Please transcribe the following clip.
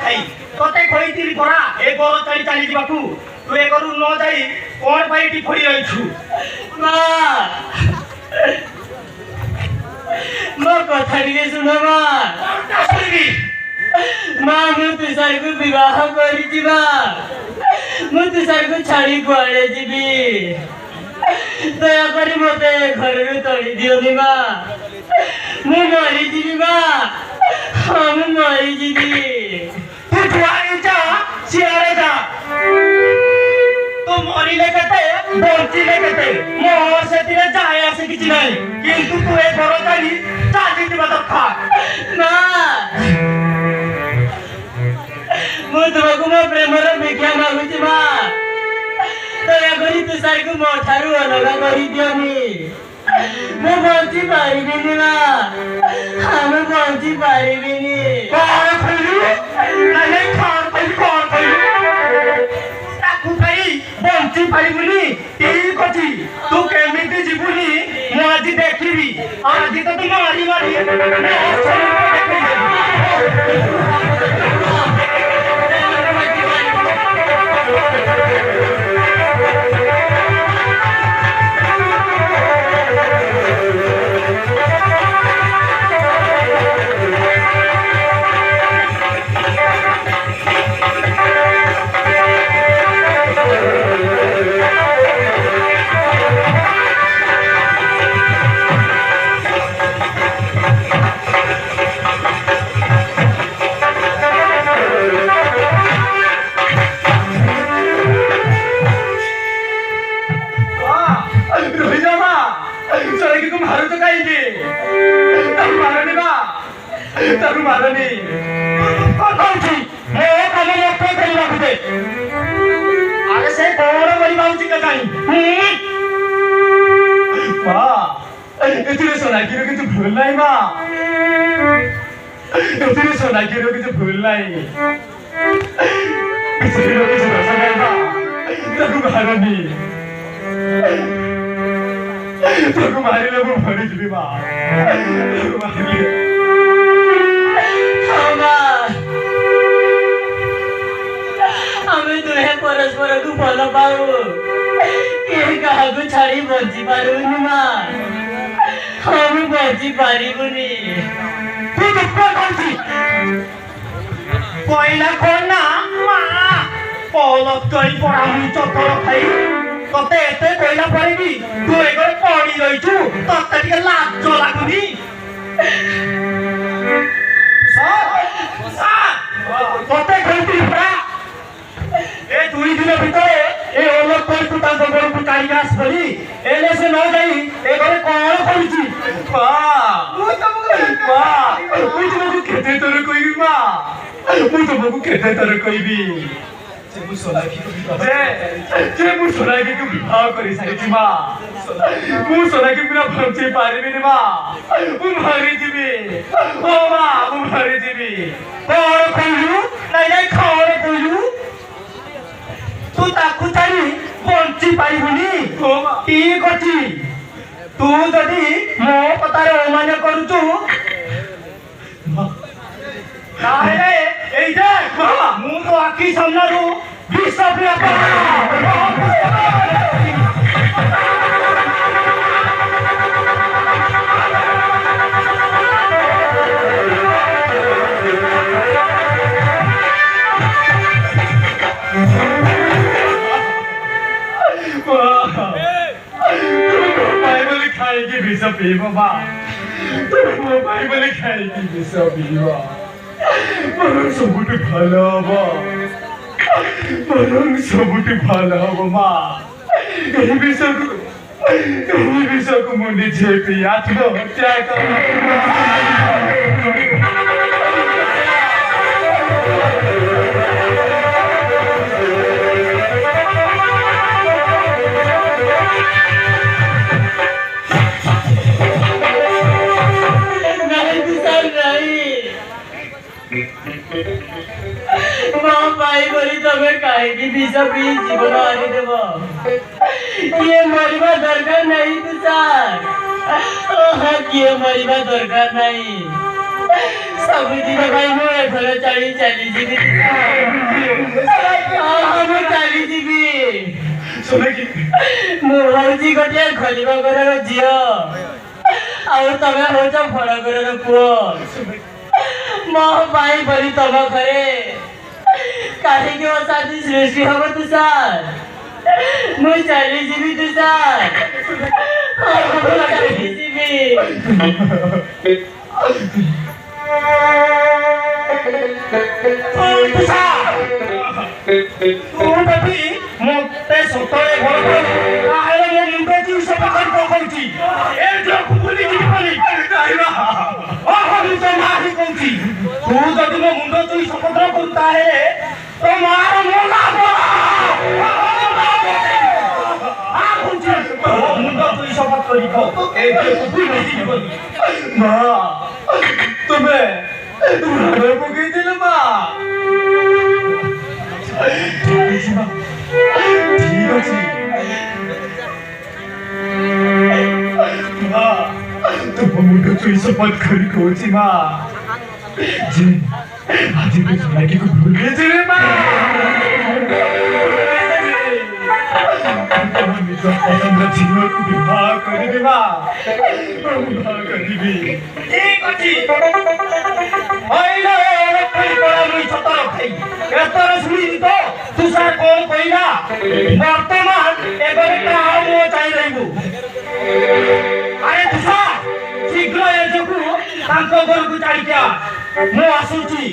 खाई तोते खोईतिली परा ए गोर चली चली जीवाकू तू ए करू न जाई कोन पाई टी फड़ी रहिछु माँ मो कथा टिके सुन माँ सुनिबी माँ मु तुषार को विवाह करी मु तुषार को छाड़ी कुआड़े जीवी दया करी मते घर रू तोड़ी दियोनी माँ मु मरी जीवी माँ हाँ मु मरी जीवी तू जुआरी जा सियारे जा तू मरी ले कते बोलती ले कते मोह से तिने जाए ऐसे किसी नहीं किंतु तू ए घरो जानी चाची की मदद खा माँ मु तुमको मो प्रेमर भिक्षा मागुची माँ दया करी तुषार को मो ठारू अलग करी दियोनी मु बंची पारिबिनी माँ हाँ मु बंची पारिबिनी कौन खइलु नहीं खान खइलु ताकू खाई बंची पारिबुनी ठीक अछि तू केमिति जीवुनी मु आज देखिबी आज तो तू मारी मारी तारू मारनी कौन थी मैं कने लक्ष्य करी रखते अरे से कोण बड़ी बाउची का काई मां इतने सोना की कि तू भूल नहीं मां इतने सोना की कि तू भूल नहीं इतने लोग से भरोसा नहीं मां तारू मारनी तारू मारी ले वो भरी जीवी मां तारू मारी हमें तुम्हें परस्पर को भल पाऊ ये कहा को छाड़ी बंची पारुनी माँ हम बंची पारिबुनी तू चुप कौन सी कोयला कौन ना माँ पौलक करी पड़ा हुई चौथर खाई तोते एते कोयला पड़ेगी तू एक बार पड़ी रही छू तोते टिके लाज लागुनी तोते गलती पड़ा ए दुई दिन भितरे ए ओलक कोई तू तांको गोर को कारिगास बली एले से न जाई ए घरे कोन खोलिची वाह मु तो खेते तोर कोई भी मां मु तो मगु खेते तोर कोई भी जे मु सोना की को विवाह करी साइची मां मु सोना की बिना भंचे पारिबे ने मां मु मारी जीबी ओ मां मु मारी जीबी कोन खोलु नहीं खाओ खोलु तू ताकू छाड़ी बंची पारिबुनी ठीक अछि तू जदि मो पतारे अमान्य करूचु ताहे एई देख मु तो आखी सामनारू विश्वास खाएगी भी सब बाबा तो बाइबल खाएगी भी सब मरण सबुठ भालो हबो मरण सबुठ भालो हबो मां एही विषय को मुंडी छेपी आत्महत्या जीवन आनी देव किए मरिबा दरकार नहीं तुषार किए मरिबा दरकार नहीं ସବୁଦିନ ପାଇଁ ମୁଁ ଏ ଘର ଛାଡ଼ି ଚାଲିଯିବି ମୁଁ ଚାଲିଯିବି ମୁଁ ହଉଛି ଗୋଟିଏ ଖଲିବା ଘରର ଝିଅ ଆଉ ତମେ ହଉଛ ବଡ ଘରର ପୁଅ ମୋ ପାଇଁ ବୋଲି ତମ ଘରେ କାହିଁକି ଅଶାନ୍ତି ସୃଷ୍ଟି ହବ ତୁଷାର ମୁଁ ଚାଲିଯିବି ତୁଷାର ମୁଁ ଚାଲିଯିବି ମତେ ସତରେ ଘର ମୁଣ୍ଡ ଚିଉଷ ପାଖରେ କହୁଛି ଏ ଝିଅକୁ ଭୁଲି ଯିବି ବୋଲି ମୁଁ ତ ମା ହିଁ କହୁଛି ତୁ ଯଦି ମୋ ମୁଣ୍ଡ ଚୁଇ ଶପଥ କରୁ ତାହେଲେ ତୋ ମାର ମୋ ମୁଣ୍ଡ ଚୁଇ ଶପଥ କରି ଏ ଝିଅକୁ ଭୁଲି ଯିବନି ମା ତୁମେ ପକେଇଦେଲ ମା ଠିକ ଅଛି ମା ତୁମ ମୁଣ୍ଡ ଚୁଇ ଶପଥ କରି କହୁଛି ମା ଯେ ଆଜି ବି ଲାଗିକୁ ଭୁଲି ଯିବେ ମା ନିଜ ପସନ୍ଦ ଝିଅକୁ ବିବାହ କରିବି ମା ବିବାହ କରିବି ଠିକ ଅଛି ତୁଷାର କଣ କହିଲା ବର୍ତ୍ତମାନ ଏବେ ମୋ ଚାହିଁ ରହିବୁ ଆରେ ତୁଷାର ଶୀଘ୍ର ଏ ଯୋଗୁ ତାଙ୍କ ଘରକୁ ଛାଡ଼ିକି ମୁଁ ଆସୁଛି